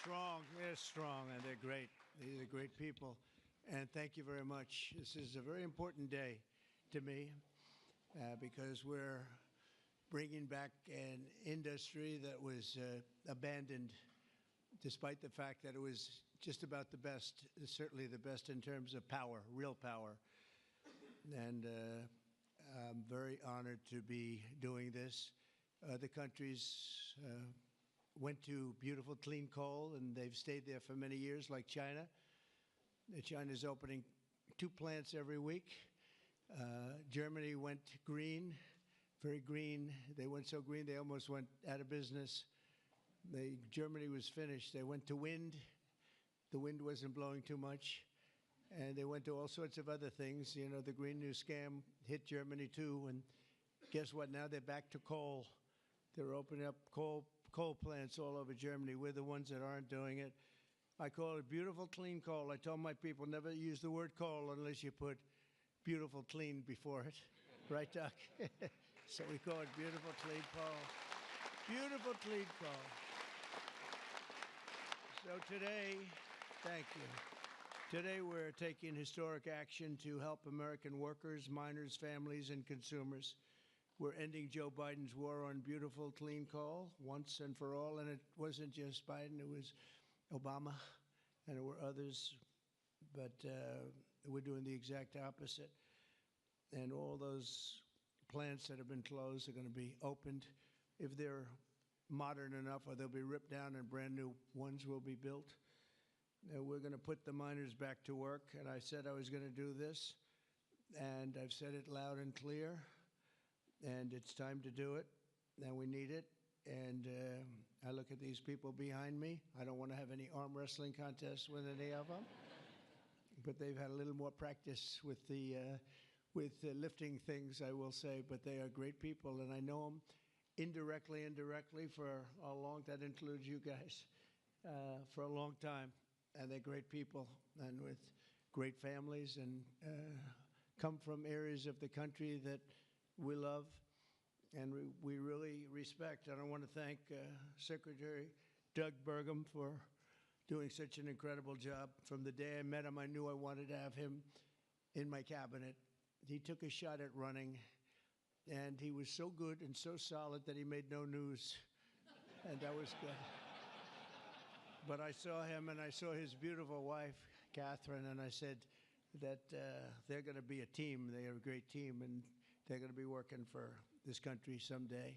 strong. They're strong, and they're great. These are great people. And thank you very much. This is a very important day to me because we're bringing back an industry that was abandoned, despite the fact that it was just about the best, certainly the best in terms of power, real power. And I'm very honored to be doing this. Other countries went to beautiful, clean coal, and they've stayed there for many years, like China. China's opening 2 plants every week. Germany went green, very green. They went so green they almost went out of business. Germany was finished. They went to wind. The wind wasn't blowing too much. And they went to all sorts of other things. You know, the Green New Scam hit Germany too. And guess what? Now they're back to coal. They're opening up coal plants all over Germany. We're the ones that aren't doing it. I call it beautiful, clean coal. I told my people never use the word coal unless you put beautiful, clean before it. Right, Doc? So we call it beautiful, clean coal. Beautiful, clean coal. So today, thank you. Today we're taking historic action to help American workers, miners, families, and consumers. We're ending Joe Biden's war on beautiful, clean coal once and for all. And it wasn't just Biden, it was Obama, and there were others. But we're doing the exact opposite. And all those plants that have been closed are going to be opened. If they're modern enough, or they'll be ripped down and brand new ones will be built. We're going to put the miners back to work. And I said I was going to do this. And I've said it loud and clear. And it's time to do it, and we need it. And I look at these people behind me. I don't want to have any arm wrestling contests with any of them, but they've had a little more practice with the lifting things, I will say. But they are great people, and I know them indirectly for a long. That includes you guys for a long time, and they're great people and with great families and come from areas of the country that we love and we really respect. And I want to thank Secretary Doug Burgum for doing such an incredible job. From the day I met him, I knew I wanted to have him in my cabinet. He took a shot at running, and he was so good and so solid that he made no news, and that was good. But I saw him, and I saw his beautiful wife, Catherine, and I said that they're going to be a team. They are a great team, and they're going to be working for this country someday.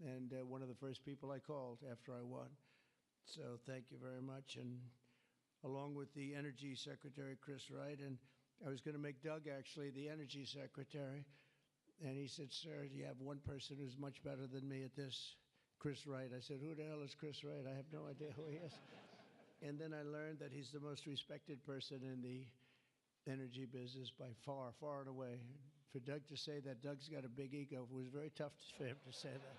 And one of the first people I called after I won. So thank you very much. And along with the Energy Secretary, Chris Wright, and I was going to make Doug actually the Energy Secretary. And he said, sir, you have one person who's much better than me at this, Chris Wright. I said, who the hell is Chris Wright? I have no idea who he is. And then I learned that he's the most respected person in the energy business by far, far and away. For Doug to say that, Doug's got a big ego. It was very tough for him to say that.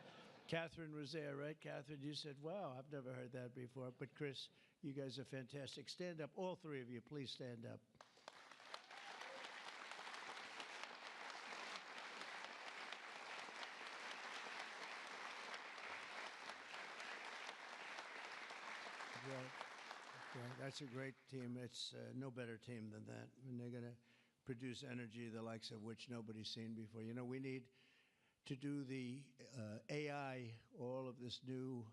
Catherine was there, right? Catherine, you said, wow, I've never heard that before. But Chris, you guys are fantastic. Stand up, all three of you, please stand up. That's a great team. It's no better team than that. And they're going to produce energy the likes of which nobody's seen before. You know, we need to do the AI, all of this new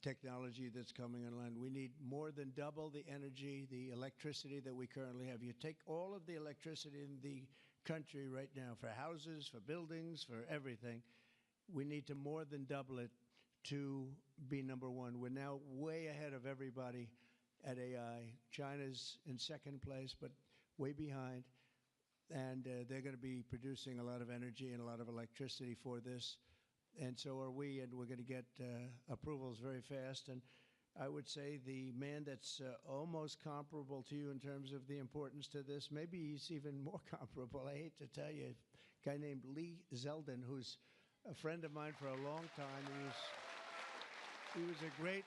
technology that's coming online. We need more than double the energy, the electricity that we currently have. You take all of the electricity in the country right now for houses, for buildings, for everything. We need to more than double it to be number one. We're now way ahead of everybody at AI. China's in second place, but way behind. And they're going to be producing a lot of energy and a lot of electricity for this. And so are we, and we're going to get approvals very fast. And I would say the man that's almost comparable to you in terms of the importance to this, maybe he's even more comparable, I hate to tell you, a guy named Lee Zeldin, who's a friend of mine for a long time. He was a great...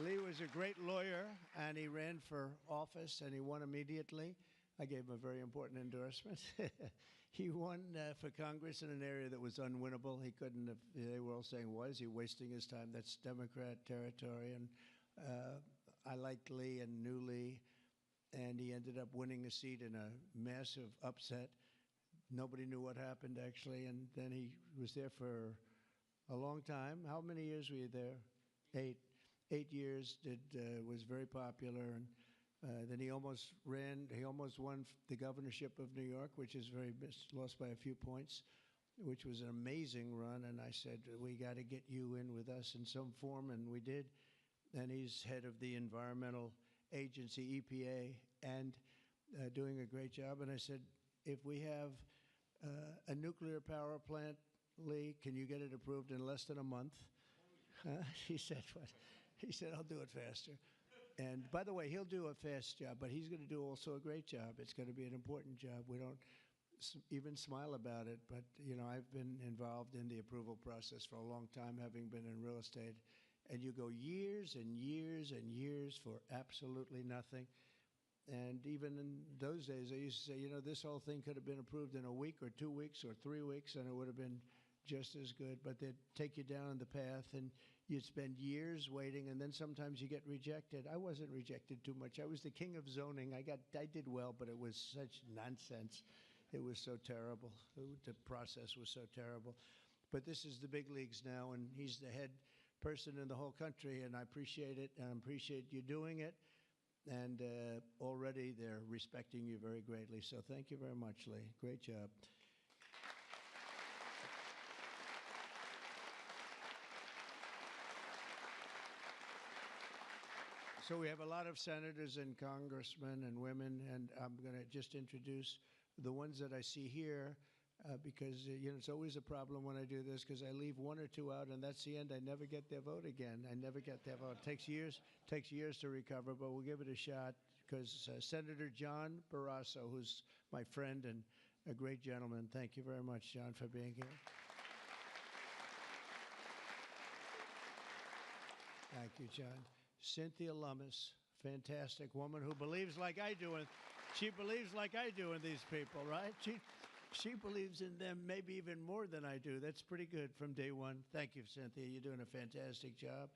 Lee was a great lawyer, and he ran for office, and he won immediately. I gave him a very important endorsement. He won for Congress in an area that was unwinnable. He couldn't have, they were all saying, why is he wasting his time? That's Democrat territory. And I liked Lee and knew Lee, and he ended up winning a seat in a massive upset. Nobody knew what happened, actually, and then he was there for a long time. How many years were you there? 8. 8 years. Was very popular, and then he almost won the governorship of New York, which is lost by a few points, which was an amazing run. And I said, we got to get you in with us in some form, and we did. And he's head of the environmental agency, EPA, and doing a great job. And I said, if we have a nuclear power plant, Lee, can you get it approved in less than a month? He said, what? He said, I'll do it faster. And by the way, he'll do a fast job, but he's going to do also a great job. It's going to be an important job. We don't even smile about it, but I've been involved in the approval process for a long time, having been in real estate. And you go years and years and years for absolutely nothing. And even in those days, I used to say, this whole thing could have been approved in a week or 2 weeks or 3 weeks, and it would have been just as good. But they'd take you down the path, and you'd spend years waiting, and then sometimes you get rejected. I wasn't rejected too much. I was the king of zoning. I did well, but it was such nonsense. It was so terrible. The process was so terrible. But this is the big leagues now, and he's the head person in the whole country, and I appreciate it, and I appreciate you doing it. And already they're respecting you very greatly. So thank you very much, Lee. Great job. So we have a lot of senators and congressmen and women, and I'm going to just introduce the ones that I see here because, it's always a problem when I do this because I leave one or two out, and that's the end. I never get their vote again. I never get their vote. It takes years to recover, but we'll give it a shot because Senator John Barrasso, who's my friend and a great gentleman. Thank you very much, John, for being here. Thank you, John. Cynthia Lummis, fantastic woman who believes like I do, and she believes like I do in these people, right? She believes in them maybe even more than I do. That's pretty good from day one. Thank you, Cynthia. You're doing a fantastic job.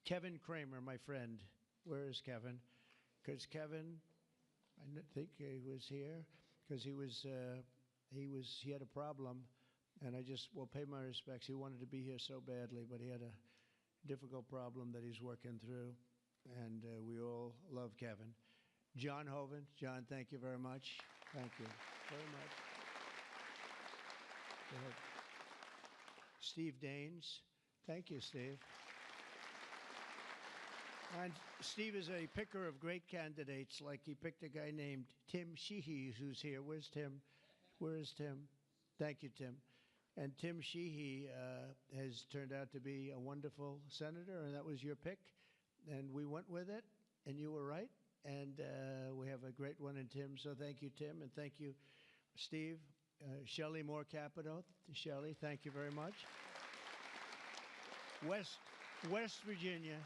Kevin Kramer, my friend. Where is Kevin? Because Kevin, I think he was here because he had a problem, and I just will pay my respects. He wanted to be here so badly, but he had a difficult problem that he's working through, and we all love Kevin. John Hoven. John, thank you very much. Thank you very much. Go ahead. Steve Daines. Thank you, Steve. And Steve is a picker of great candidates, like he picked a guy named Tim Sheehy, who's here. Where's Tim? Where is Tim? Thank you, Tim. And Tim Sheehy has turned out to be a wonderful senator, and that was your pick. And we went with it, and you were right. And we have a great one in Tim, so thank you, Tim, and thank you, Steve. Shelley Moore Capito. Shelley, thank you very much. West Virginia.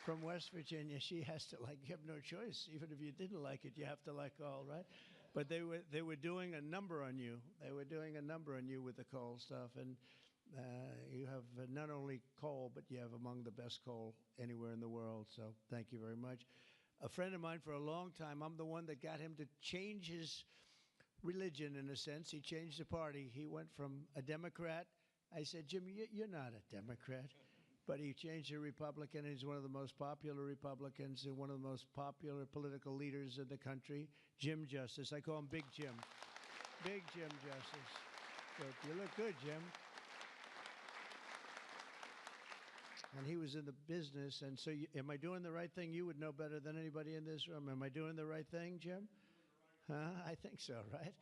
From West Virginia, she has to you have no choice. Even if you didn't like it, you have to like all, right? But they were doing a number on you. They were doing a number on you with the coal stuff, and you have not only coal, but you have among the best coal anywhere in the world. So thank you very much. A friend of mine for a long time, I'm the one that got him to change his religion in a sense. He changed the party. He went from a Democrat. I said, Jim, you're not a Democrat. But he changed to Republican. He's one of the most popular Republicans and one of the most popular political leaders in the country, Jim Justice. I call him Big Jim. Big Jim Justice. Good. You look good, Jim. And he was in the business. And so am I doing the right thing? You would know better than anybody in this room. Am I doing the right thing, Jim? I think so, right?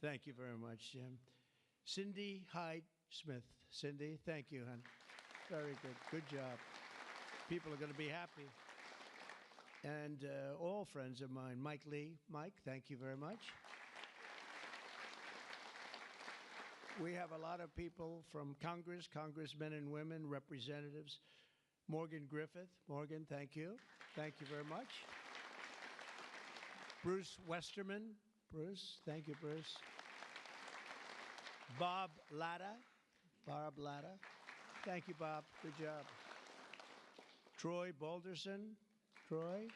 Thank you very much, Jim. Cindy Hyde-Smith. Cindy, thank you, hon. Very good. Good job. People are going to be happy. And all friends of mine. Mike Lee. Mike, thank you very much. We have a lot of people from Congress, congressmen and women, representatives. Morgan Griffith. Morgan, thank you. Thank you very much. Bruce Westerman. Bruce, thank you, Bruce. Bob Latta. Bob Latta. Thank you, Bob. Good job. Troy Balderson. Troy.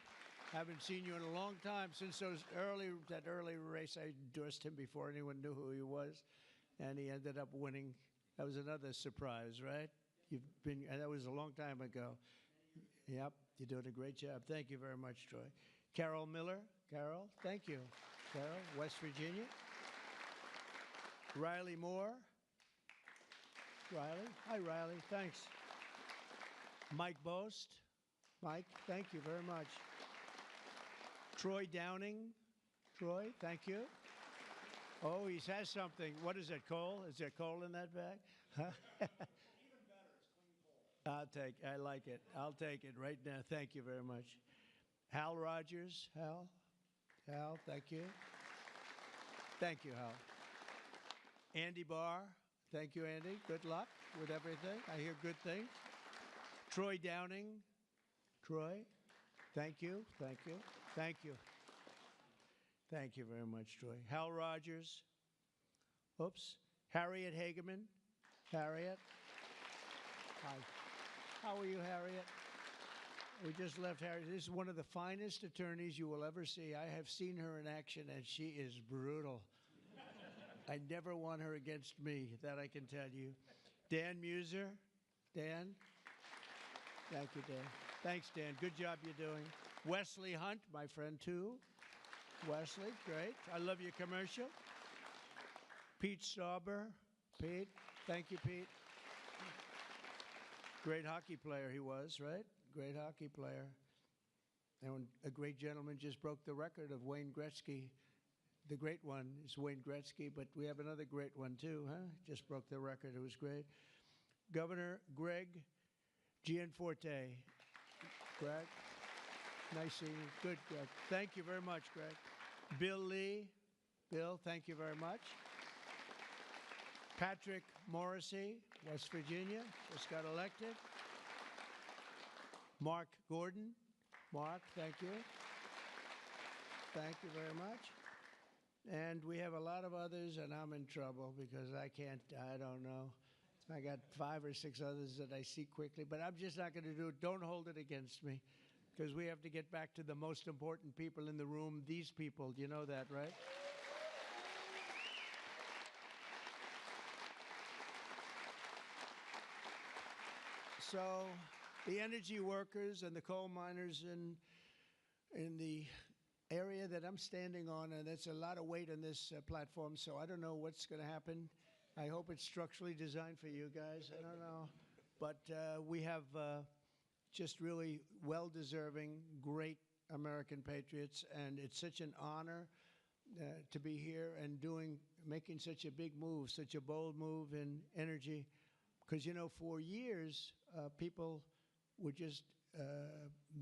Haven't seen you in a long time since that early race. I endorsed him before anyone knew who he was, and he ended up winning. That was another surprise, right? That was a long time ago. Yep, you're doing a great job. Thank you very much, Troy. Carol Miller. Carol, thank you. Carol, West Virginia. Riley Moore. Riley. Hi, Riley. Thanks. Mike Boast. Mike, thank you very much. Troy Downing. Troy, thank you. Oh, he has something. What is it, coal? Is there coal in that bag? Huh? Even better, it's clean coal. I like it. I'll take it right now. Thank you very much. Hal Rogers. Hal, thank you. Thank you, Hal. Andy Barr. Thank you, Andy. Good luck with everything. I hear good things. Troy Downing. Troy, thank you. Thank you. Thank you. Thank you very much, Troy. Hal Rogers. Oops. Harriet Hageman. Harriet. Hi. How are you, Harriet? We just left Harriet. This is one of the finest attorneys you will ever see. I have seen her in action, and she is brutal. I never want her against me, that I can tell you. Dan Muser. Dan. Thank you, Dan. Thanks, Dan. Good job you're doing. Wesley Hunt, my friend, too. Wesley, great. I love your commercial. Pete Stauber. Pete, thank you, Pete. Great hockey player he was, right? Great hockey player. And a great gentleman just broke the record of Wayne Gretzky. The great one is Wayne Gretzky, but we have another great one, too, huh? Just broke the record. It was great. Governor Greg Gianforte. Greg, nice seeing you. Good, Greg. Thank you very much, Greg. Bill Lee. Bill, thank you very much. Patrick Morrissey, West Virginia, just got elected. Mark Gordon. Mark, thank you. Thank you very much. And we have a lot of others, and I'm in trouble because I don't know. I got 5 or 6 others that I see quickly, but I'm just not going to do it. Don't hold it against me because we have to get back to the most important people in the room, these people. You know that, right? So the energy workers and the coal miners in the area that I'm standing on, and that's a lot of weight on this platform, so I don't know what's going to happen. I hope it's structurally designed for you guys. I don't know. But we have just really well-deserving, great American patriots, and it's such an honor to be here and making such a big move, such a bold move in energy. Because, you know, for years, people would just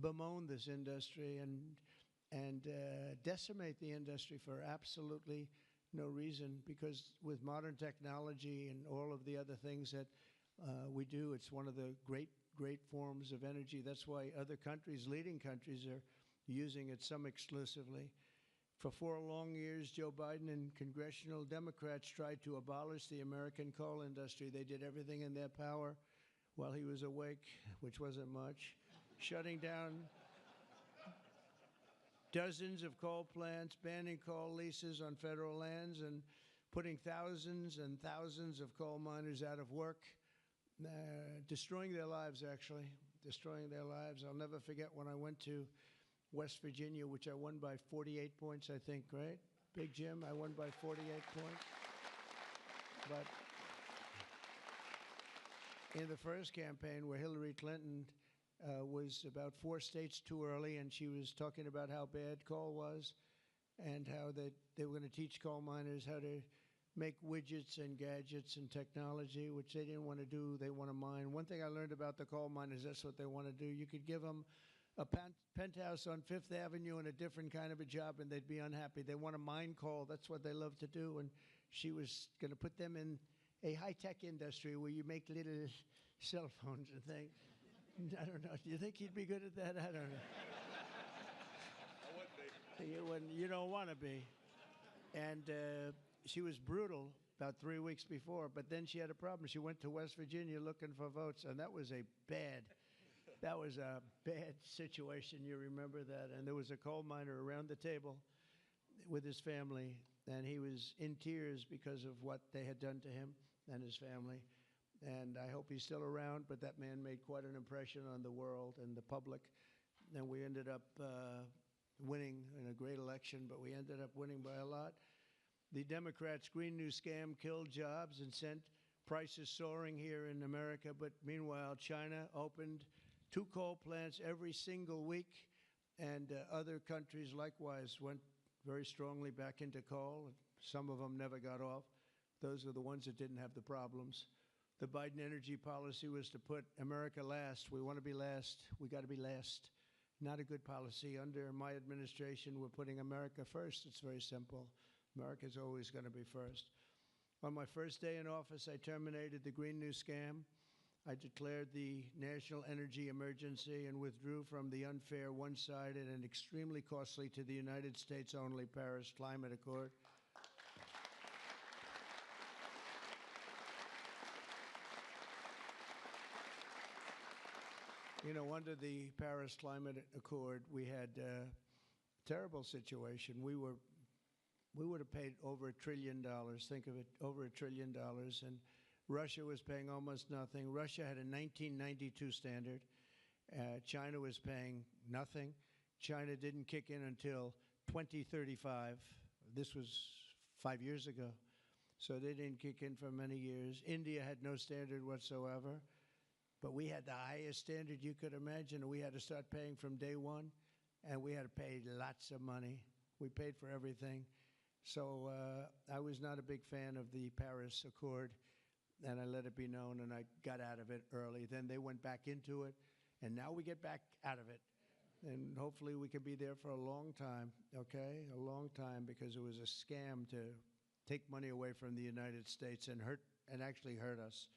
bemoan this industry and decimate the industry for absolutely no reason, because with modern technology and all of the other things that we do, it's one of the great forms of energy. That's why other countries, leading countries, are using it, some exclusively. For 4 long years, Joe Biden and Congressional Democrats tried to abolish the American coal industry. They did everything in their power while he was awake, which wasn't much, shutting down dozens of coal plants, banning coal leases on federal lands, and putting thousands and thousands of coal miners out of work, destroying their lives, actually, destroying their lives. I'll never forget when I went to West Virginia, which I won by 48 points, I think, right? Big Jim, I won by 48 points. But in the first campaign where Hillary Clinton was about 4 states too early, and she was talking about how bad coal was and how they were going to teach coal miners how to make widgets and gadgets and technology, which they didn't want to do. They want to mine. One thing I learned about the coal miners, that's what they want to do. You could give them a penthouse on Fifth Avenue and a different kind of a job, and they'd be unhappy. They want to mine coal. That's what they love to do. And she was going to put them in a high-tech industry where you make little cell phones and things. I don't know. Do you think he'd be good at that? I don't know. I would be. You don't want to be. And she was brutal about 3 weeks before. But then she had a problem. She went to West Virginia looking for votes, and that was a bad situation. You remember that? And there was a coal miner around the table with his family, and he was in tears because of what they had done to him and his family. And I hope he's still around, but that man made quite an impression on the world and the public. And we ended up winning in a great election, but we ended up winning by a lot. The Democrats' Green New Scam killed jobs and sent prices soaring here in America. But meanwhile, China opened 2 coal plants every single week, and other countries likewise went very strongly back into coal. Some of them never got off. Those are the ones that didn't have the problems. The Biden energy policy was to put America last. We want to be last. We got to be last. Not a good policy. Under my administration, we're putting America first. It's very simple. America's always going to be first. On my first day in office, I terminated the Green New Scam. I declared the national energy emergency and withdrew from the unfair, one-sided, and extremely costly to the United States only Paris Climate Accord. You know, under the Paris Climate Accord, we had a terrible situation. We would have paid over $1 trillion. Think of it, over $1 trillion. And Russia was paying almost nothing. Russia had a 1992 standard. China was paying nothing. China didn't kick in until 2035. This was 5 years ago. So they didn't kick in for many years. India had no standard whatsoever. But we had the highest standard you could imagine, and we had to start paying from day one, and we had to pay lots of money. We paid for everything. So I was not a big fan of the Paris Accord, and I let it be known, and I got out of it early. Then they went back into it, and now we get back out of it. And hopefully we can be there for a long time, okay? A long time, because it was a scam to take money away from the United States and actually hurt us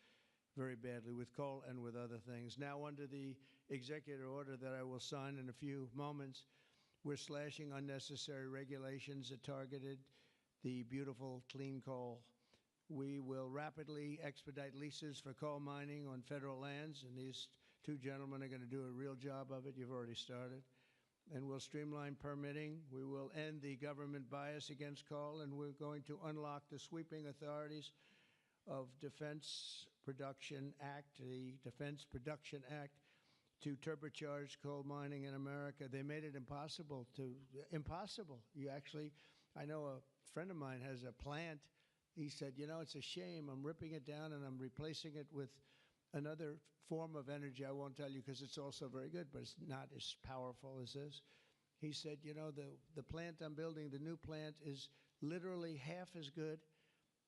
very badly with coal and with other things. Now, under the executive order that I will sign in a few moments, we're slashing unnecessary regulations that targeted the beautiful clean coal. We will rapidly expedite leases for coal mining on federal lands, and these 2 gentlemen are going to do a real job of it. You've already started. And we'll streamline permitting. We will end the government bias against coal, and we're going to unlock the sweeping authorities of Defense Production Act, the Defense Production Act, to turbocharge coal mining in America. They made it impossible. You actually, I know a friend of mine has a plant. He said, you know, it's a shame. I'm ripping it down and I'm replacing it with another form of energy. I won't tell you because it's also very good, but it's not as powerful as this. He said, you know, the plant I'm building, the new plant, is literally half as good.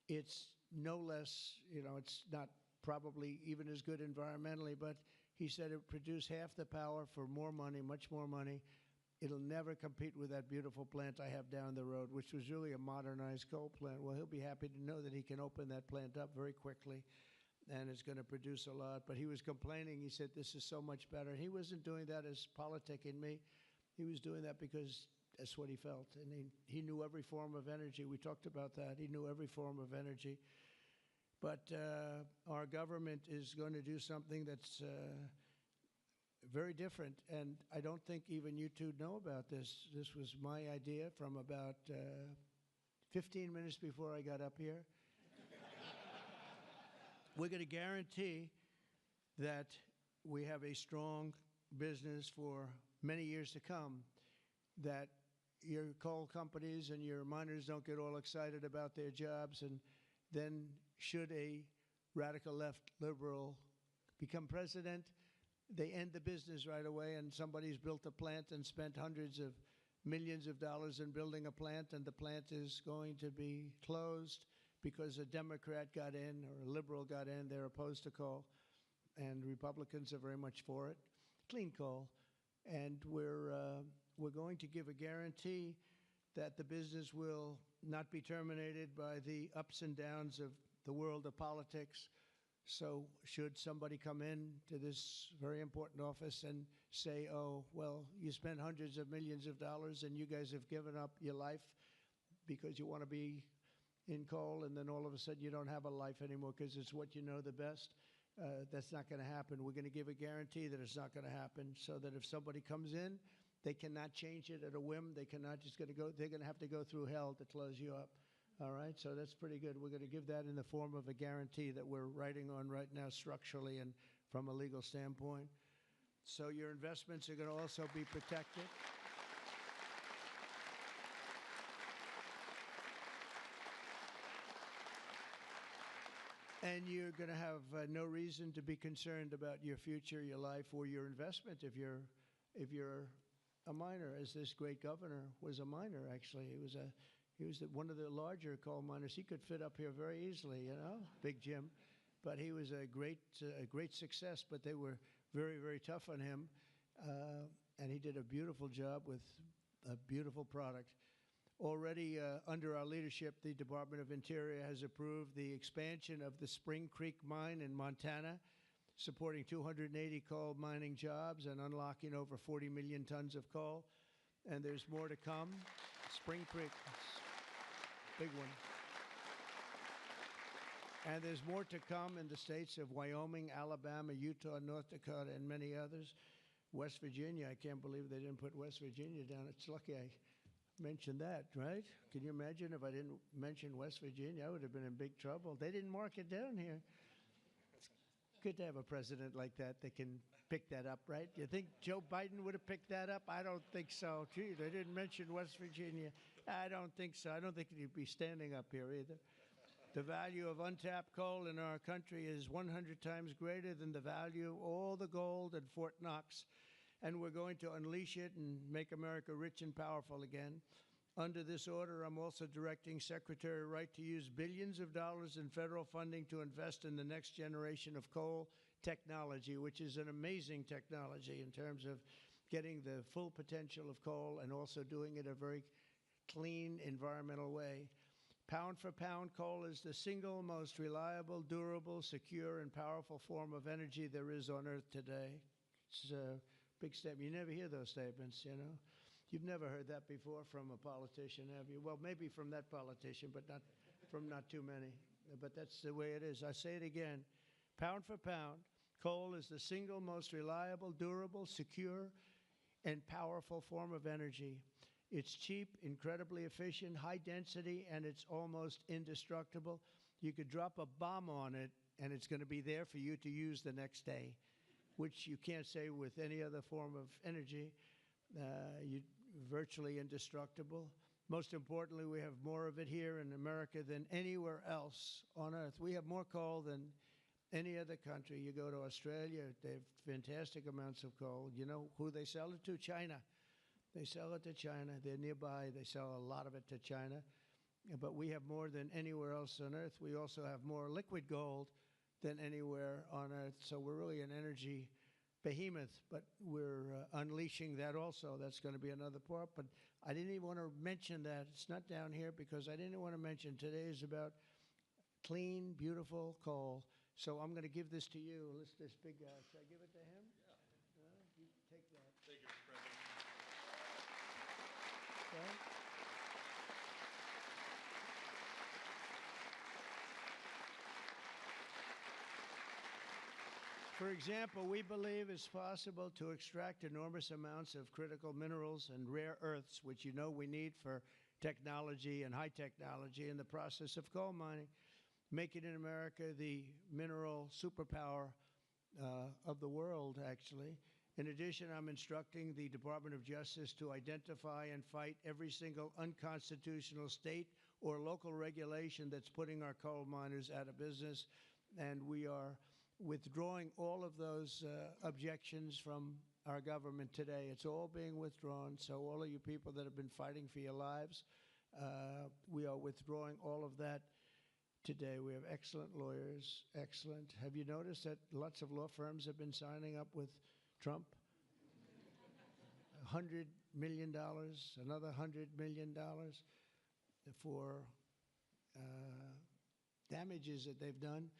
It's no less, you know, it's not probably even as good environmentally, but he said it produced half the power for more money, much more money. It'll never compete with that beautiful plant I have down the road, which was really a modernized coal plant. Well, he'll be happy to know that he can open that plant up very quickly, and it's going to produce a lot. But he was complaining. He said, this is so much better. He wasn't doing that as politicking me. He was doing that because that's what he felt. And he knew every form of energy. We talked about that. He knew every form of energy. But our government is going to do something that's very different, and I don't think even you two know about this. This was my idea from about 15 minutes before I got up here. We're going to guarantee that we have a strong business for many years to come, that your coal companies and your miners don't get all excited about their jobs, and then should a radical left liberal become president, they end the business right away, and somebody's built a plant and spent hundreds of millions of dollars in building a plant, and the plant is going to be closed because a Democrat got in or a liberal got in. They're opposed to coal, and Republicans are very much for it. Clean coal. And we're going to give a guarantee that the business will not be terminated by the ups and downs of the world of politics. So should somebody come in to this very important office and say, oh, well, you spent hundreds of millions of dollars and you guys have given up your life because you want to be in coal, and then all of a sudden you don't have a life anymore because it's what you know the best. That's not going to happen. We're going to give a guarantee that it's not going to happen, so that if somebody comes in, they cannot change it at a whim. They cannot just going to go. They're going to have to go through hell to close you up. All right, so that's pretty good. We're going to give that in the form of a guarantee that we're writing on right now structurally and from a legal standpoint. So your investments are going to also be protected. And you're going to have no reason to be concerned about your future, your life, or your investment if you're a miner, as this great governor was a miner. Actually, he was one of the larger coal miners. He could fit up here very easily, you know, Big Jim. But he was a great success. But they were very, very tough on him, and he did a beautiful job with a beautiful product. Already under our leadership, the Department of Interior has approved the expansion of the Spring Creek mine in Montana, supporting 280 coal mining jobs and unlocking over 40 million tons of coal. And there's more to come. Spring Creek, big one. And there's more to come in the states of Wyoming, Alabama, Utah, North Dakota, and many others. West Virginia, I can't believe they didn't put West Virginia down. It's lucky I mentioned that, right? Can you imagine if I didn't mention West Virginia? I would have been in big trouble. They didn't mark it down here. It's good to have a president like that can pick that up, right? You think Joe Biden would have picked that up? I don't think so. Gee, they didn't mention West Virginia. I don't think so. I don't think he'd be standing up here either. The value of untapped coal in our country is 100 times greater than the value of all the gold at Fort Knox. And we're going to unleash it and make America rich and powerful again. Under this order, I'm also directing Secretary Wright to use billions of dollars in federal funding to invest in the next generation of coal technology, which is an amazing technology in terms of getting the full potential of coal and also doing it a very clean, environmental way. Pound for pound, coal is the single most reliable, durable, secure, and powerful form of energy there is on Earth today. It's a big statement. You never hear those statements, you know. You've never heard that before from a politician, have you? Well, maybe from that politician, but not from not too many. But that's the way it is. I say it again. Pound for pound, coal is the single most reliable, durable, secure, and powerful form of energy. It's cheap, incredibly efficient, high density, and it's almost indestructible. You could drop a bomb on it, and it's going to be there for you to use the next day, which you can't say with any other form of energy. You're virtually indestructible. Most importantly, we have more of it here in America than anywhere else on Earth. We have more coal than any other country. You go to Australia, they have fantastic amounts of coal. You know who they sell it to? China. They sell it to China. They're nearby. They sell a lot of it to China. But we have more than anywhere else on Earth. We also have more liquid gold than anywhere on Earth. So we're really an energy behemoth, but we're unleashing that also. That's going to be another part. But I didn't even want to mention that. It's not down here because I didn't want to mention today is about clean, beautiful coal. So I'm going to give this to you. This big guy. Should I give it to him? Yeah. You take that. Thank you, Mr. President. Okay. For example, we believe it's possible to extract enormous amounts of critical minerals and rare earths, which you know we need for technology and high technology in the process of coal mining, making in America the mineral superpower of the world, actually. In addition, I'm instructing the Department of Justice to identify and fight every single unconstitutional state or local regulation that's putting our coal miners out of business, and we are withdrawing all of those objections from our government today. It's all being withdrawn. So all of you people that have been fighting for your lives, we are withdrawing all of that today. We have excellent lawyers, excellent. Have you noticed that lots of law firms have been signing up with Trump? $100 million, another $100 million for damages that they've done.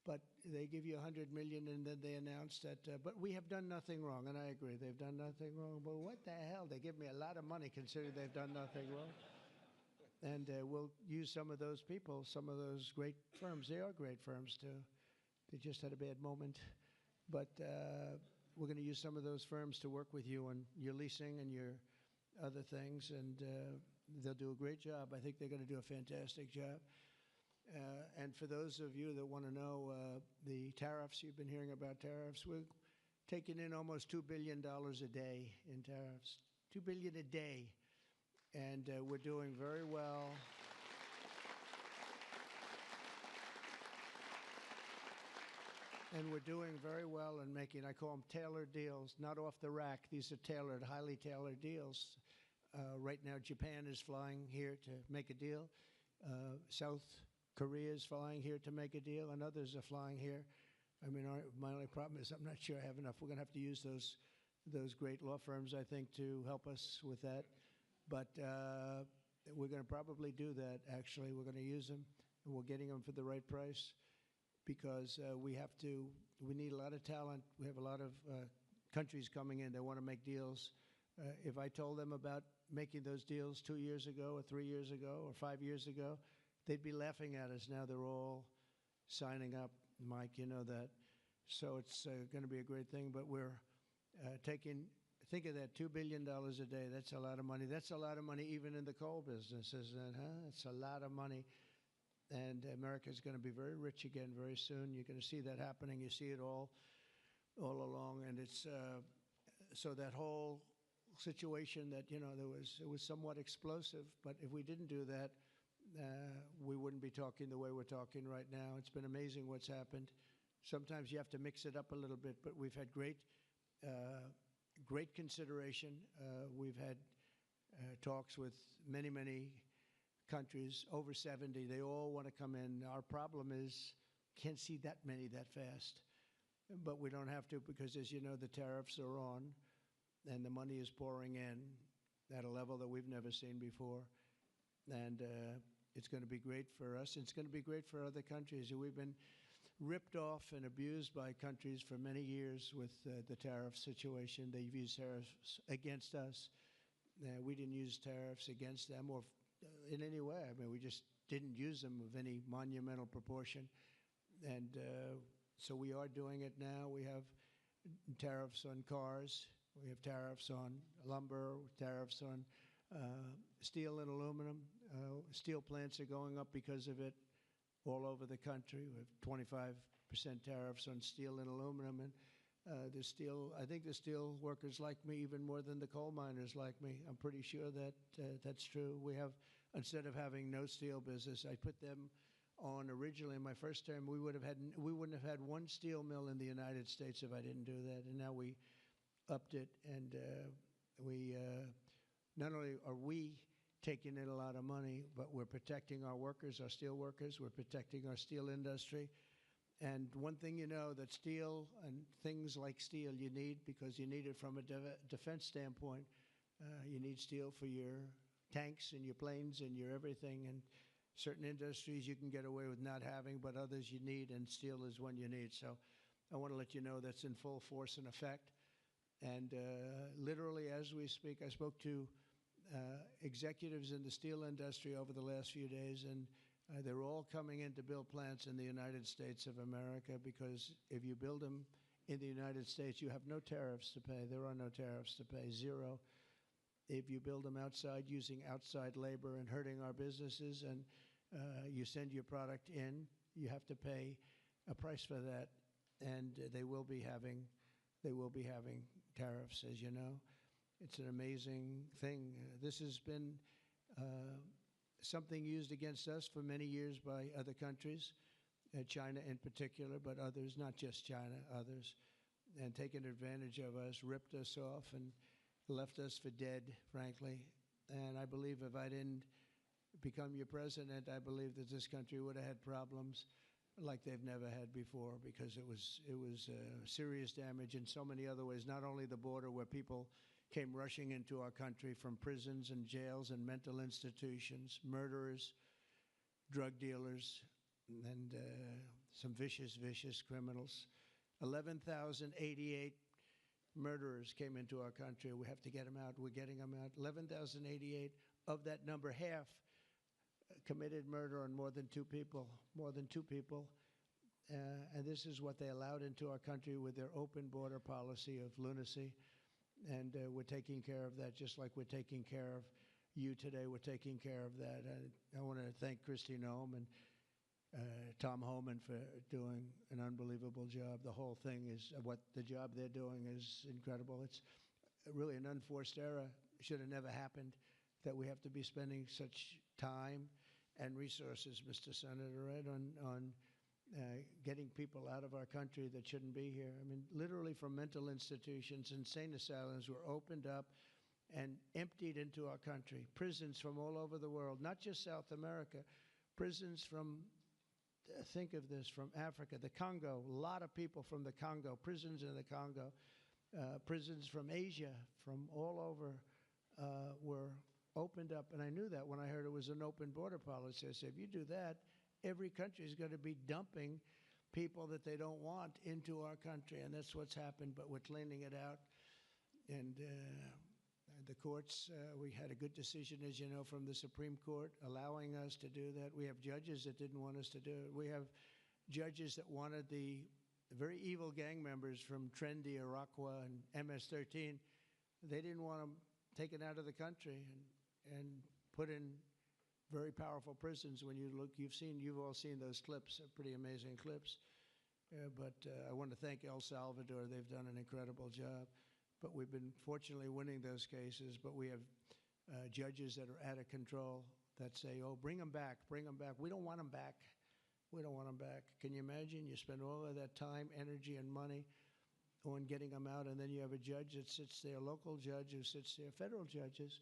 But they give you $100 million, and then they announce that, but we have done nothing wrong. And I agree, they've done nothing wrong. But what the hell? They give me a lot of money considering they've done nothing wrong. And we'll use some of those people, some of those great firms. They are great firms, too. They just had a bad moment. But we're going to use some of those firms to work with you on your leasing and your other things, and they'll do a great job. I think they're going to do a fantastic job. And for those of you that want to know the tariffs, you've been hearing about tariffs, we're taking in almost $2 billion a day in tariffs. $2 billion a day. And we're doing very well. And we're doing very well in making, I call them tailored deals, not off the rack. These are tailored, highly tailored deals. Right now, Japan is flying here to make a deal. South Korea is flying here to make a deal, and others are flying here. I mean, my only problem is I'm not sure I have enough. We're going to have to use those great law firms, I think, to help us with that. But we're going to probably do that, actually. We're going to use them, and we're getting them for the right price because we need a lot of talent. We have a lot of countries coming in that want to make deals. If I told them about making those deals 2 years ago or 3 years ago or 5 years ago, they'd be laughing at us. Now they're all signing up. Mike, you know that. So it's going to be a great thing, but we're think of that, $2 billion a day. That's a lot of money. That's a lot of money even in the coal business, isn't it? Huh? It's a lot of money. And America's going to be very rich again very soon. You're going to see that happening. You see it all along. And it's so that whole situation that, you know, it was somewhat explosive. But if we didn't do that, we wouldn't be talking the way we're talking right now. It's been amazing what's happened. Sometimes you have to mix it up a little bit, but we've had great consideration. We've had talks with many, many countries, over 70. They all want to come in. Our problem is can't see that many that fast. But we don't have to because, as you know, the tariffs are on and the money is pouring in at a level that we've never seen before. And it's going to be great for us. It's going to be great for other countries. We've been ripped off and abused by countries for many years with the tariff situation. They've used tariffs against us. We didn't use tariffs against them or in any way. I mean, we just didn't use them of any monumental proportion. And so we are doing it now. We have tariffs on cars. We have tariffs on lumber, tariffs on steel and aluminum. Steel plants are going up because of it all over the country. We have 25% tariffs on steel and aluminum. And I think the steel workers like me even more than the coal miners like me. I'm pretty sure that that's true. We have, instead of having no steel business, I put them on originally in my first term. We wouldn't have had one steel mill in the United States if I didn't do that. And now we upped it, and we not only are we taking in a lot of money, but we're protecting our workers, our steel workers. We're protecting our steel industry. And one thing you know, that steel and things like steel you need because you need it from a defense standpoint. You need steel for your tanks and your planes and your everything. And certain industries you can get away with not having, but others you need, and steel is one you need. So I want to let you know that's in full force and effect. And literally as we speak, I spoke to executives in the steel industry over the last few days, and they're all coming in to build plants in the United States of America because if you build them in the United States, you have no tariffs to pay. There are no tariffs to pay, zero. If you build them outside using outside labor and hurting our businesses and you send your product in, you have to pay a price for that, and they will be having tariffs, as you know. It's an amazing thing. This has been something used against us for many years by other countries, China in particular, but others, not just China, others, and taken advantage of us, ripped us off, and left us for dead, frankly. And I believe if I didn't become your president, I believe that this country would have had problems like they've never had before because it was serious damage in so many other ways, not only the border where people came rushing into our country from prisons and jails and mental institutions, murderers, drug dealers, and some vicious, vicious criminals. 11,088 murderers came into our country. We have to get them out. We're getting them out. 11,088. Of that number, committed murder on more than two people, and this is what they allowed into our country with their open border policy of lunacy. And we're taking care of that just like we're taking care of you today. We're taking care of that. I want to thank Kristi Noem and Tom Homan for doing an unbelievable job. The whole thing is the job they're doing is incredible. It's really an unforced error. It should have never happened that we have to be spending such time and resources, Mr. Senator, right, on getting people out of our country that shouldn't be here. I mean, literally from mental institutions, insane asylums were opened up and emptied into our country. Prisons from all over the world, not just South America, prisons from, think of this, from Africa, the Congo, a lot of people from the Congo, prisons in the Congo, prisons from Asia, from all over were opened up. And I knew that when I heard it was an open border policy. I said, if you do that, every country is going to be dumping people that they don't want into our country, and that's what's happened, but we're cleaning it out. And the courts, we had a good decision, as you know, from the Supreme Court allowing us to do that. We have judges that didn't want us to do it. We have judges that wanted the very evil gang members from Trendy, Iroquois, and MS-13. They didn't want them taken out of the country and put in very powerful prisons. When you look, you've all seen those clips, pretty amazing clips. But I want to thank El Salvador. They've done an incredible job. But we've been fortunately winning those cases. But we have judges that are out of control that say, oh, bring them back, bring them back. We don't want them back. We don't want them back. Can you imagine? You spend all of that time, energy, and money on getting them out, and then you have a judge that sits there, a local judge who sits there, federal judges,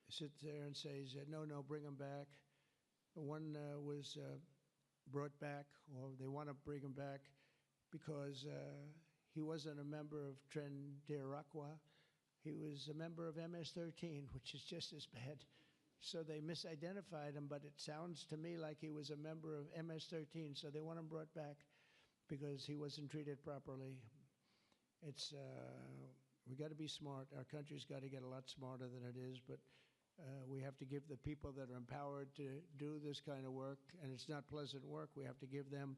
sit there and says, no, bring them back. One was brought back, or they want to bring him back because he wasn't a member of Tren de Aragua. He was a member of MS-13, which is just as bad. So they misidentified him, but it sounds to me like he was a member of MS-13, so they want him brought back because he wasn't treated properly. It's we got to be smart. Our country's got to get a lot smarter than it is, but we have to give the people that are empowered to do this kind of work, and it's not pleasant work. We have to give them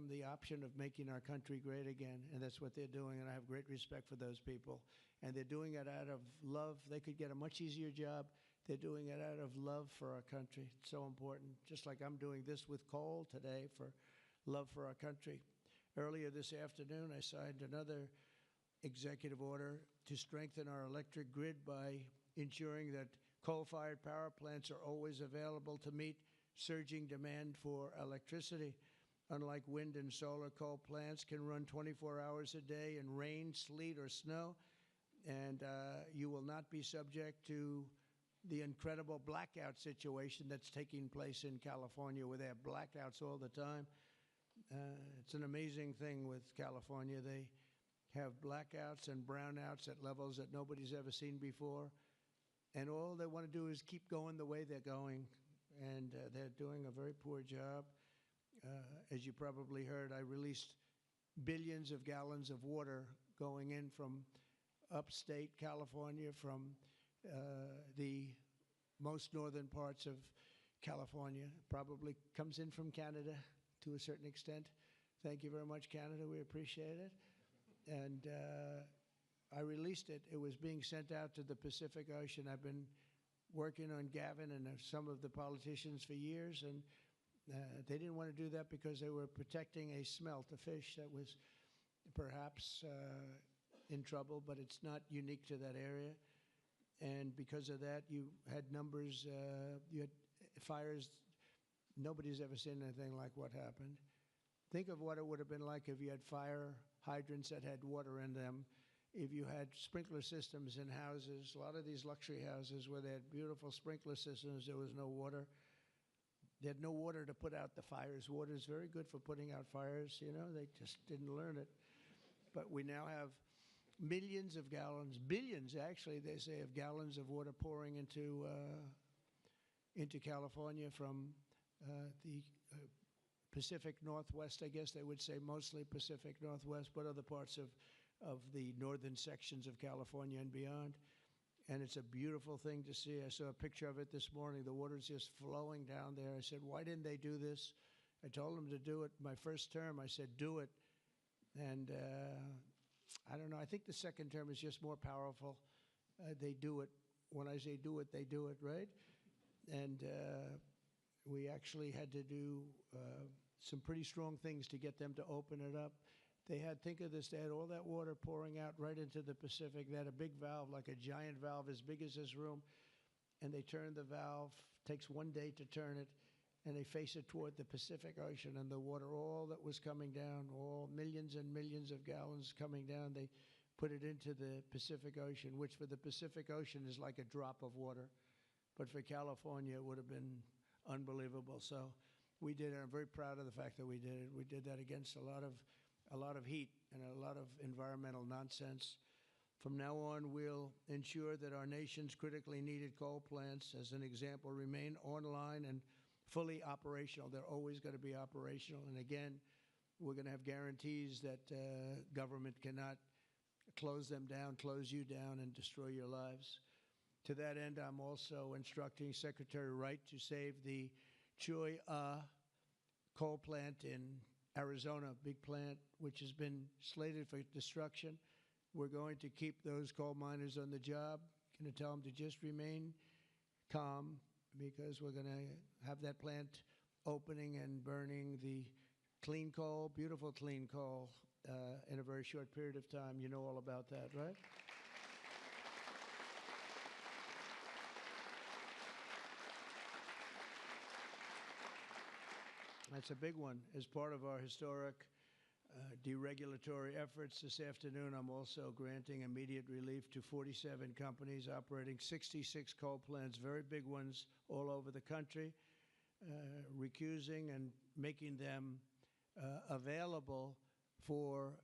the option of making our country great again, and that's what they're doing. And I have great respect for those people, and they're doing it out of love. They could get a much easier job. They're doing it out of love for our country. It's so important. Just like I'm doing this with coal today for love for our country. Earlier this afternoon, I signed another executive order to strengthen our electric grid by ensuring that coal-fired power plants are always available to meet surging demand for electricity. Unlike wind and solar, coal plants can run 24 hours a day in rain, sleet, or snow, and you will not be subject to the incredible blackout situation that's taking place in California, where they have blackouts all the time. It's an amazing thing with California. They have blackouts and brownouts at levels that nobody's ever seen before. And all they want to do is keep going the way they're going. And they're doing a very poor job. As you probably heard, I released billions of gallons of water going in from upstate California, from the most northern parts of California. Probably comes in from Canada to a certain extent. Thank you very much, Canada. We appreciate it. And I released it. It was being sent out to the Pacific Ocean. I've been working on Gavin and some of the politicians for years, and they didn't want to do that because they were protecting a smelt, a fish that was perhaps in trouble, but it's not unique to that area. And because of that, you had numbers, you had fires. Nobody's ever seen anything like what happened. Think of what it would have been like if you had fire hydrants that had water in them, if you had sprinkler systems in houses. A lot of these luxury houses where they had beautiful sprinkler systems, there was no water. They had no water to put out the fires. Water is very good for putting out fires. You know, they just didn't learn it. But we now have millions of gallons, billions actually, they say, of gallons of water pouring into California from the Pacific Northwest, I guess they would say, mostly Pacific Northwest, but other parts of the northern sections of California and beyond. and it's a beautiful thing to see. I saw a picture of it this morning. The water's just flowing down there. I said, why didn't they do this? I told them to do it my first term. I said, do it. And I don't know. I think the second term is just more powerful. They do it. When I say do it, they do it, right? And we actually had to do some pretty strong things to get them to open it up. They had, think of this, they had all that water pouring out right into the Pacific. They had a big valve, like a giant valve as big as this room, and they turned the valve. Takes 1 day to turn it, and they face it toward the Pacific Ocean, and the water, all that was coming down, all millions and millions of gallons coming down, they put it into the Pacific Ocean, which for the Pacific Ocean is like a drop of water. But for California, it would have been unbelievable. So we did it. I'm very proud of the fact that we did it. We did that against a lot of heat and a lot of environmental nonsense. From now on, we'll ensure that our nation's critically needed coal plants, as an example, remain online and fully operational. They're always going to be operational. And again, we're going to have guarantees that government cannot close them down, close you down, and destroy your lives. To that end, I'm also instructing Secretary Wright to save the Choi coal plant in Arizona, big plant, which has been slated for destruction. We're going to keep those coal miners on the job. Going to tell them to just remain calm, because we're going to have that plant opening and burning the clean coal, beautiful clean coal, in a very short period of time. You know all about that, right? That's a big one. As part of our historic deregulatory efforts this afternoon, I'm also granting immediate relief to 47 companies operating 66 coal plants, very big ones all over the country, recusing and making them available for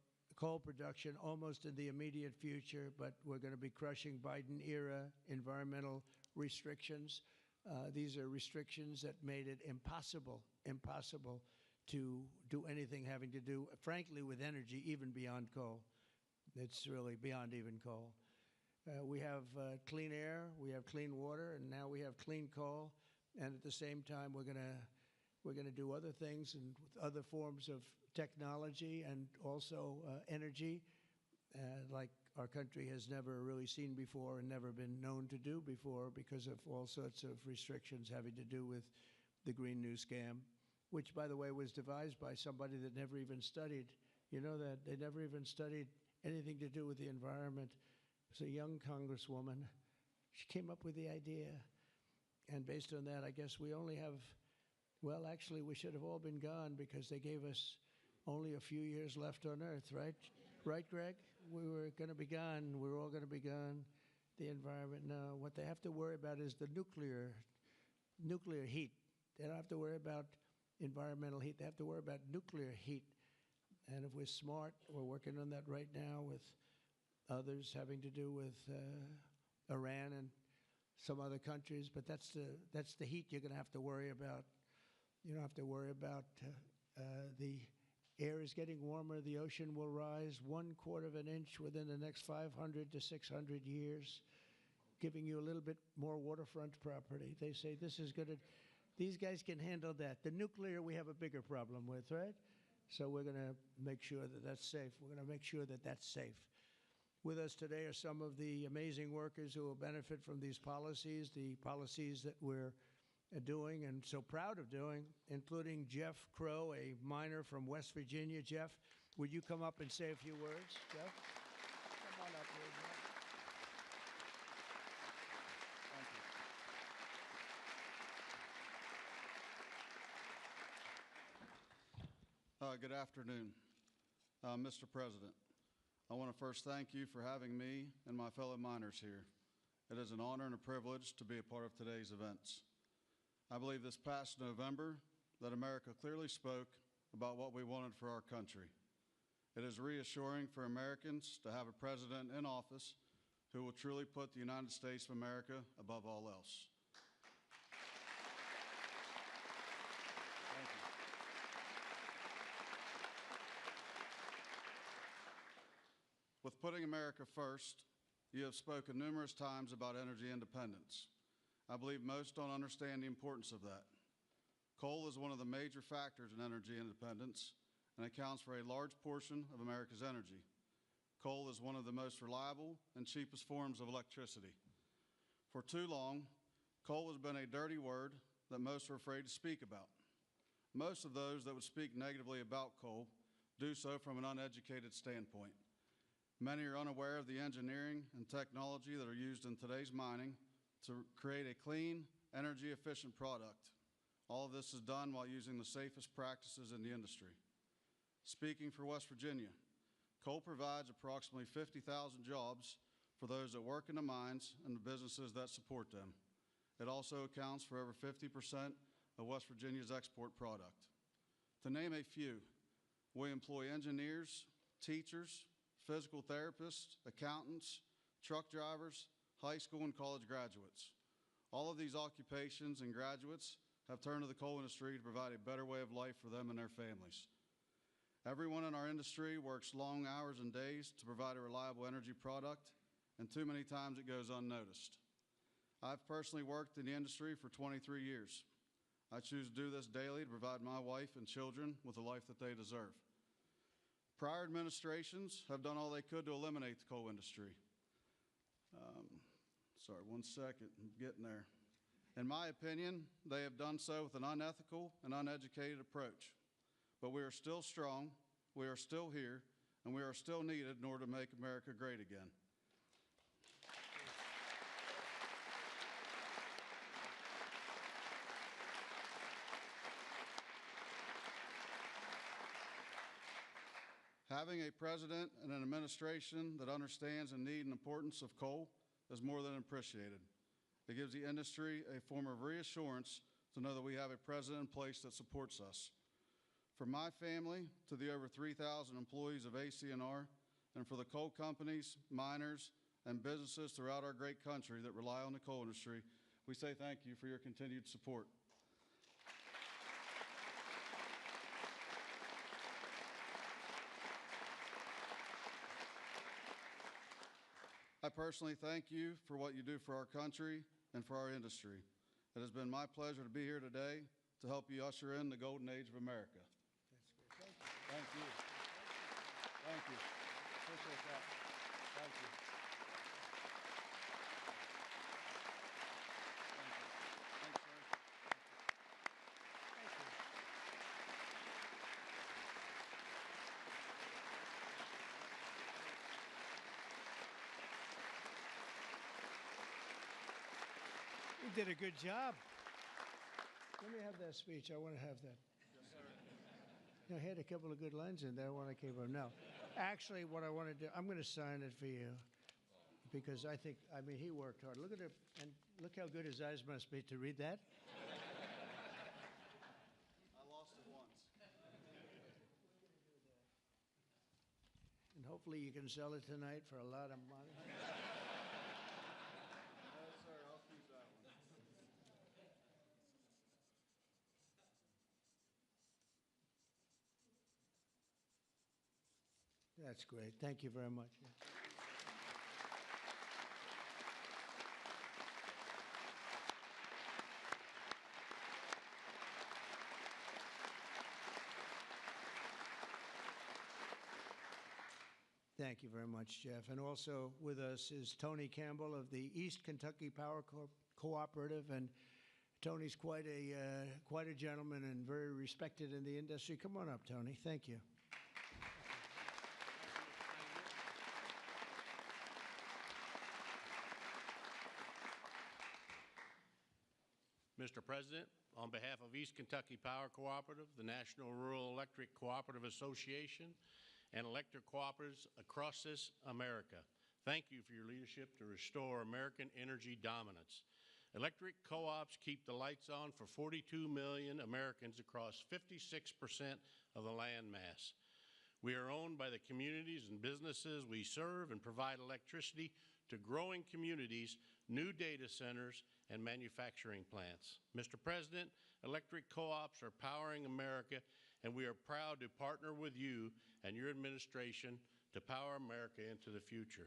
coal production almost in the immediate future. But we're going to be crushing Biden-era environmental restrictions. These are restrictions that made it impossible to do anything having to do, frankly, with energy, even beyond coal. It's really beyond even coal. We have clean air, we have clean water, and now we have clean coal. And at the same time, we're going to do other things and other forms of technology and also energy, like our country has never really seen before and never been known to do before, because of all sorts of restrictions having to do with the Green New Scam, which, by the way, was devised by somebody that never even studied. You know that? They never even studied anything to do with the environment. It was a young congresswoman. She came up with the idea. And based on that, I guess we only have, well, actually, we should have all been gone, because they gave us only a few years left on Earth, right? Right, Greg? We were going to be gone. We're all going to be gone. The environment. No, what they have to worry about is the nuclear heat. They don't have to worry about environmental heat. They have to worry about nuclear heat. And if we're smart, we're working on that right now with others having to do with Iran and some other countries. But that's the heat you're going to have to worry about. You don't have to worry about the air is getting warmer. The ocean will rise 1/4 of an inch within the next 500 to 600 years, giving you a little bit more waterfront property. They say this is going to, these guys can handle that. The nuclear we have a bigger problem with, right? So we're going to make sure that that's safe. We're going to make sure that that's safe. With us today are some of the amazing workers who will benefit from these policies, the policies that we're doing and so proud of doing, including Jeff Crow, a miner from West Virginia. Jeff, would you come up and say a few words? Jeff? Come on up here, Jeff. Thank you. Good afternoon, Mr. President. I want to first thank you for having me and my fellow miners here. It is an honor and a privilege to be a part of today's events. I believe this past November that America clearly spoke about what we wanted for our country. It is reassuring for Americans to have a president in office who will truly put the United States of America above all else. Thank you. With putting America first, You have spoken numerous times about energy independence. I believe most don't understand the importance of that. Coal is one of the major factors in energy independence and accounts for a large portion of America's energy. Coal is one of the most reliable and cheapest forms of electricity. For too long, coal has been a dirty word that most are afraid to speak about. Most of those that would speak negatively about coal do so from an uneducated standpoint. Many are unaware of the engineering and technology that are used in today's mining to create a clean, energy-efficient product. All of this is done while using the safest practices in the industry. Speaking for West Virginia, coal provides approximately 50,000 jobs for those that work in the mines and the businesses that support them. It also accounts for over 50% of West Virginia's export product. To name a few, we employ engineers, teachers, physical therapists, accountants, truck drivers, high school and college graduates. All of these occupations and graduates have turned to the coal industry to provide a better way of life for them and their families. Everyone in our industry works long hours and days to provide a reliable energy product, and too many times it goes unnoticed. I've personally worked in the industry for 23 years. I choose to do this daily to provide my wife and children with the life that they deserve. Prior administrations have done all they could to eliminate the coal industry. Sorry, one second, I'm getting there. In my opinion, they have done so with an unethical and uneducated approach. But we are still strong, we are still here, and we are still needed in order to make America great again. Having a president and an administration that understands the need and importance of coal is more than appreciated. It gives the industry a form of reassurance to know that we have a president in place that supports us. From my family to the over 3,000 employees of ACNR, and for the coal companies, miners, and businesses throughout our great country that rely on the coal industry, we say thank you for your continued support. I personally thank you for what you do for our country and for our industry. It has been my pleasure to be here today to help you usher in the golden age of America. Thank you. Thank you. Appreciate that. Thank you. Thanks, sir. Thank you. You did a good job. Let me have that speech. I want to have that. You know, I had a couple of good lines in there when I came up. No, actually, what I want to do, I'm going to sign it for you because I mean, he worked hard. Look at it, and look how good his eyes must be to read that. I lost it once. And hopefully you can sell it tonight for a lot of money. No, sir, I'll keep that one. That's great. Thank you very much. Thank you very much, Jeff. And also with us is Tony Campbell of the East Kentucky Power Cooperative. And Tony's quite a gentleman and very respected in the industry. Come on up, Tony. Thank you. Mr. President, on behalf of East Kentucky Power Cooperative, the National Rural Electric Cooperative Association, and electric cooperatives across this America, thank you for your leadership to restore American energy dominance. Electric co-ops keep the lights on for 42 million Americans across 56% of the land mass. We are owned by the communities and businesses we serve and provide electricity to growing communities, new data centers, and manufacturing plants. Mr. President, electric co-ops are powering America, and we are proud to partner with you and your administration to power America into the future.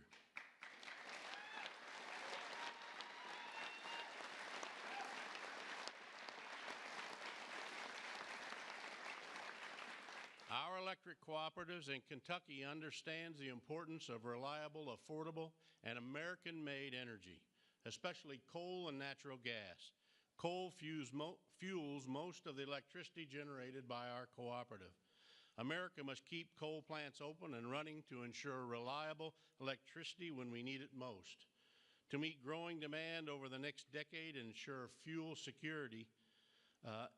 electric cooperatives in Kentucky understands the importance of reliable, affordable, and American-made energy, especially coal and natural gas. Coal fuels most of the electricity generated by our cooperative. America must keep coal plants open and running to ensure reliable electricity when we need it most. To meet growing demand over the next decade and ensure fuel security,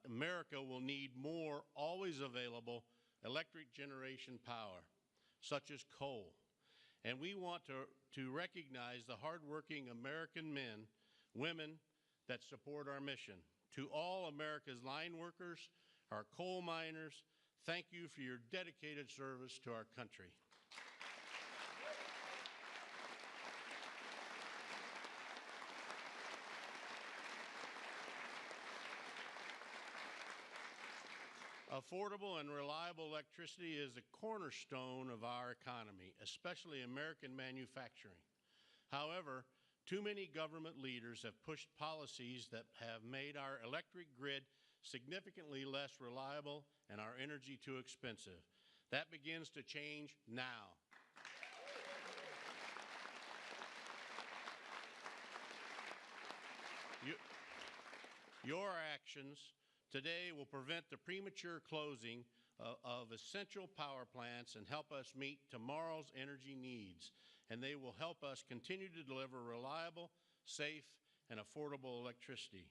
America will need more always available electric generation power, such as coal. And we want to recognize the hardworking American men, women that support our mission. To all America's line workers, our coal miners, thank you for your dedicated service to our country. Affordable and reliable electricity is the cornerstone of our economy, especially American manufacturing. However, too many government leaders have pushed policies that have made our electric grid significantly less reliable and our energy too expensive. That begins to change now. Your actions today will prevent the premature closing of essential power plants and help us meet tomorrow's energy needs. And they will help us continue to deliver reliable, safe, and affordable electricity.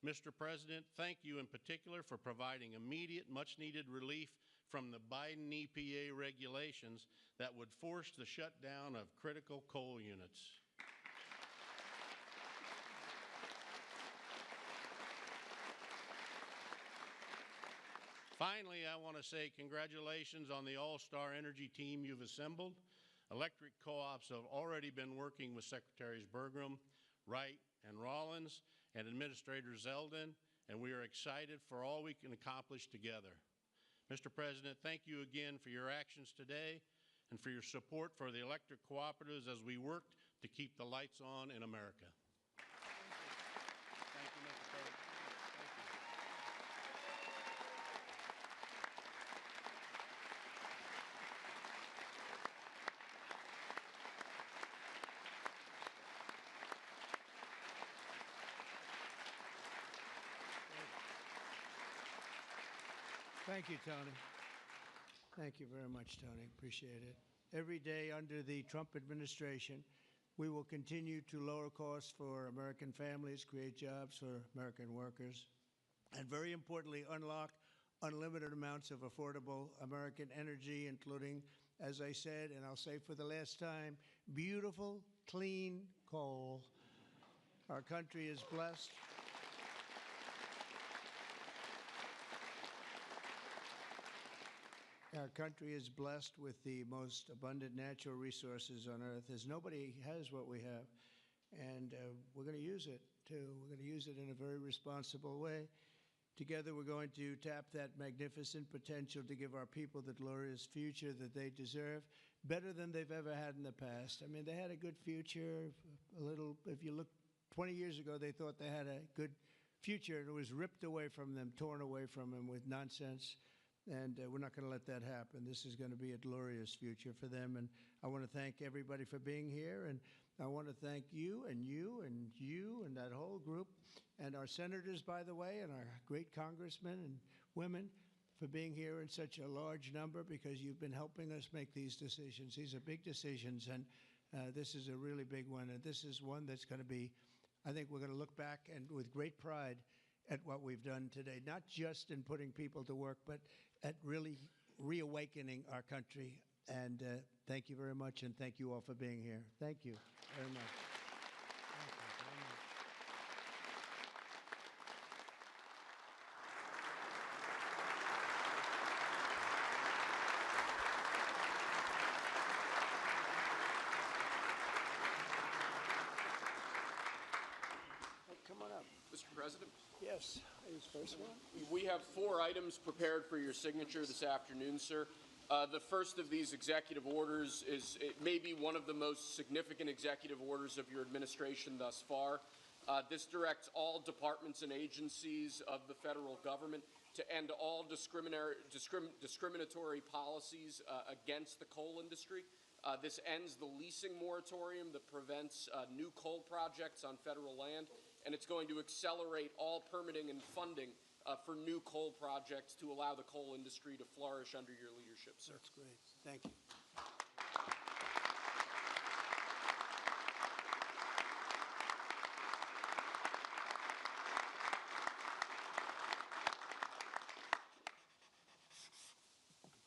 Mr. President, thank you in particular for providing immediate, much-needed relief from the Biden EPA regulations that would force the shutdown of critical coal units. Finally, I want to say congratulations on the all-star energy team you've assembled. Electric co-ops have already been working with Secretaries Burgum, Wright, and Rollins, and Administrator Zeldin, and we are excited for all we can accomplish together. Mr. President, thank you again for your actions today and for your support for the electric cooperatives as we work to keep the lights on in America. Thank you, Mr. President. Thank you, Tony. Thank you very much, Tony. Appreciate it. Every day under the Trump administration, we will continue to lower costs for American families, create jobs for American workers, and very importantly, unlock unlimited amounts of affordable American energy, including, as I said, and I'll say for the last time, beautiful, clean coal. Our country is blessed. Our country is blessed with the most abundant natural resources on earth, as nobody has what we have. And we're going to use it, too. We're going to use it in a very responsible way. Together, we're going to tap that magnificent potential to give our people the glorious future that they deserve, better than they've ever had in the past. I mean, they had a good future. If you look 20 years ago, they thought they had a good future, and it was ripped away from them, torn away from them with nonsense. And we're not going to let that happen. This is going to be a glorious future for them. And I want to thank everybody for being here. And I want to thank you and you and you and that whole group and our senators, by the way, and our great congressmen and women for being here in such a large number, because you've been helping us make these decisions. These are big decisions, and this is a really big one. And this is one that's going to be, I think we're going to look back and with great pride at what we've done today, not just in putting people to work, but at really reawakening our country. And thank you very much, and thank you all for being here. Thank you very much. Thank you very much. Come on up. Mr. President, Yes, who's first one? we have 4 items prepared for your signature this afternoon, sir. The first of these executive orders it may be one of the most significant executive orders of your administration thus far. This directs all departments and agencies of the federal government to end all discriminatory policies against the coal industry. This ends the leasing moratorium that prevents new coal projects on federal land, and it's going to accelerate all permitting and funding for new coal projects to allow the coal industry to flourish under your leadership, sir. That's great. Thank you.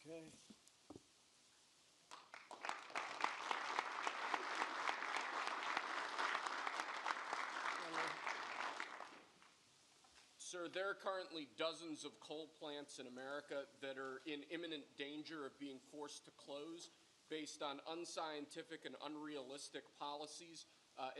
Okay. Sir, there are currently dozens of coal plants in America that are in imminent danger of being forced to close based on unscientific and unrealistic policies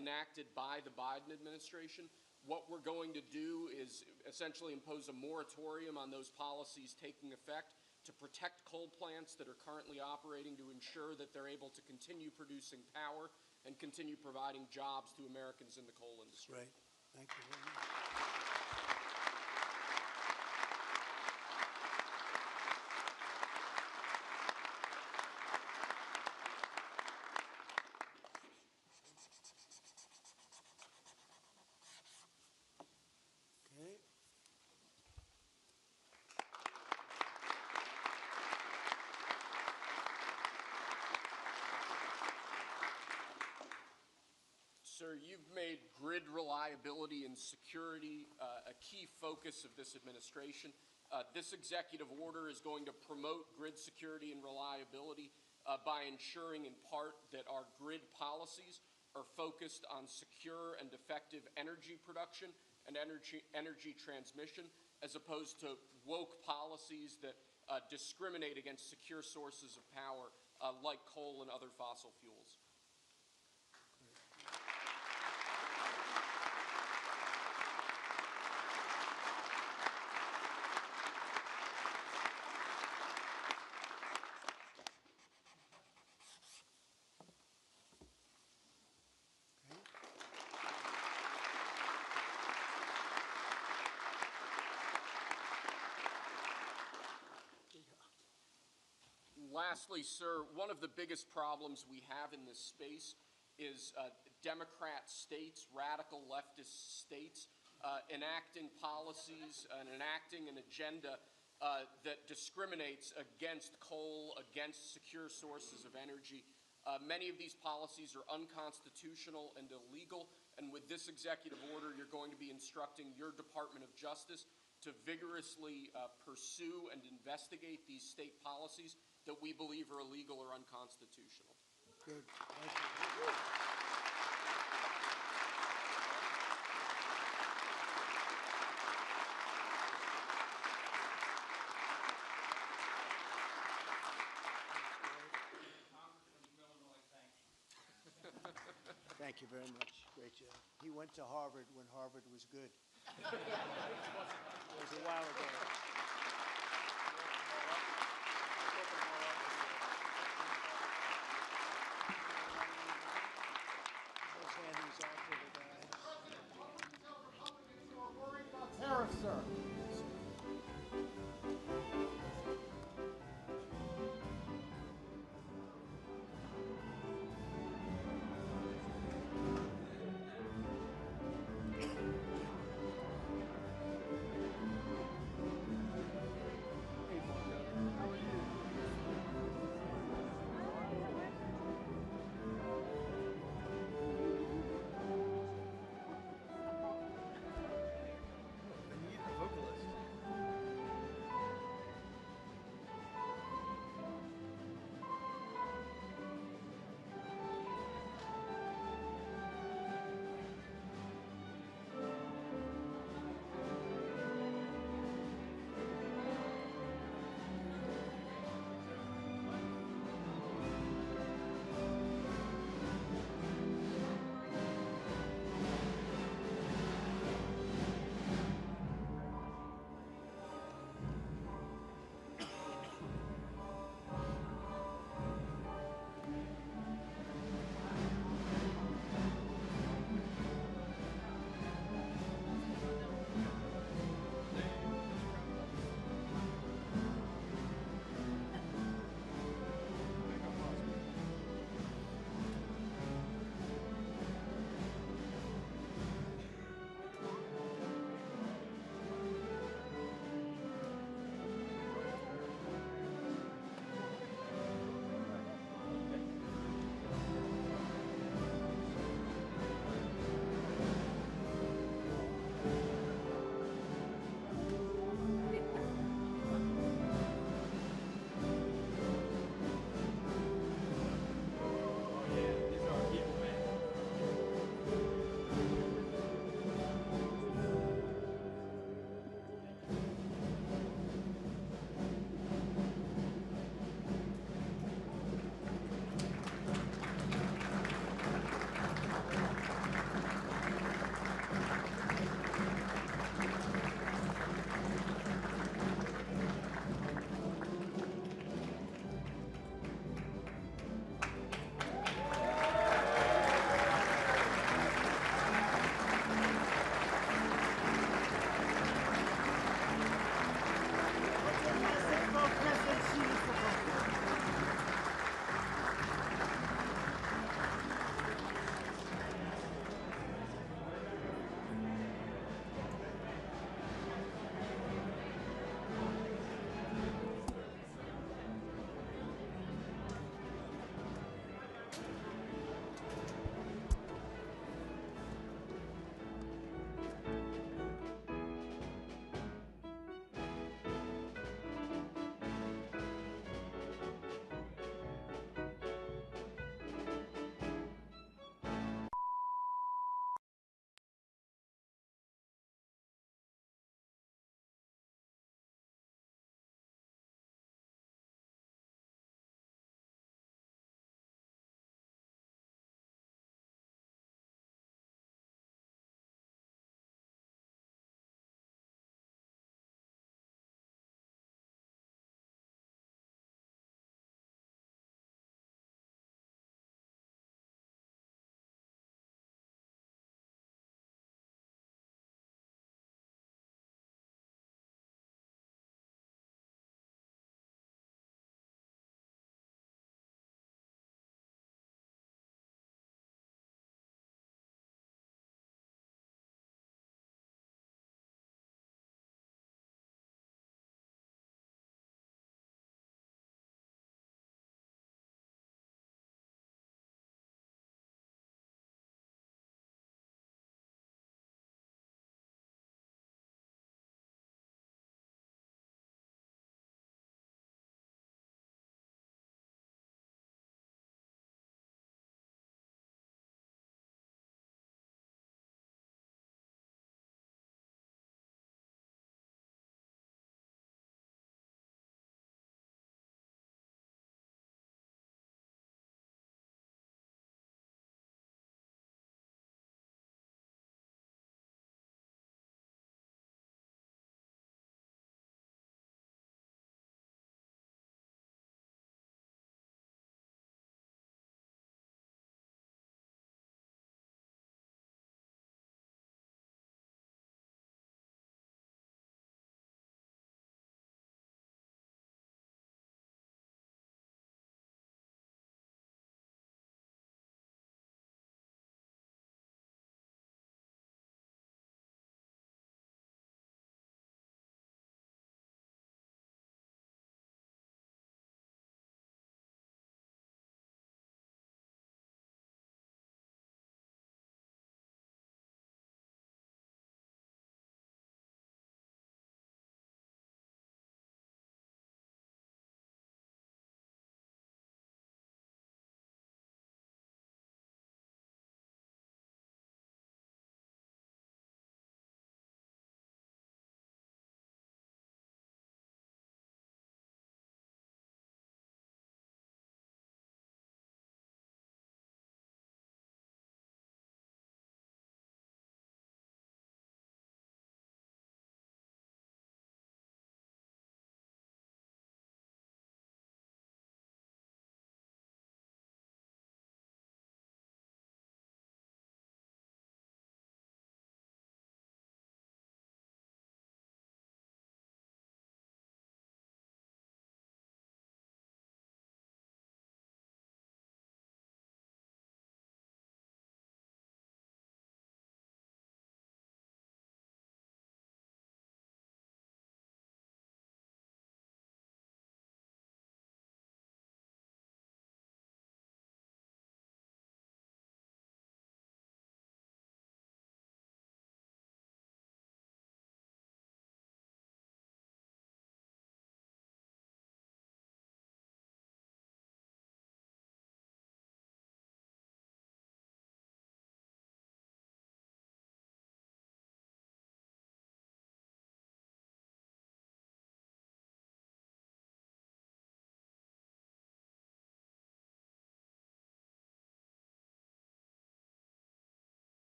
enacted by the Biden administration. What we're going to do is essentially impose a moratorium on those policies taking effect to protect coal plants that are currently operating, to ensure that they're able to continue producing power and continue providing jobs to Americans in the coal industry. Great. Thank you very much. Okay. Sir, you've made grid reliability and security a key focus of this administration. This executive order is going to promote grid security and reliability by ensuring, in part, that our grid policies are focused on secure and effective energy production and energy transmission, as opposed to woke policies that discriminate against secure sources of power like coal and other fossil fuels. Lastly, sir, one of the biggest problems we have in this space is Democrat states, radical leftist states, enacting policies and enacting an agenda that discriminates against coal, against secure sources of energy. Many of these policies are unconstitutional and illegal, and with this executive order, you're going to be instructing your Department of Justice to vigorously pursue and investigate these state policies that we believe are illegal or unconstitutional. Good. Thank you. Thank you very much. Great job. He went to Harvard when Harvard was good. It was a while ago.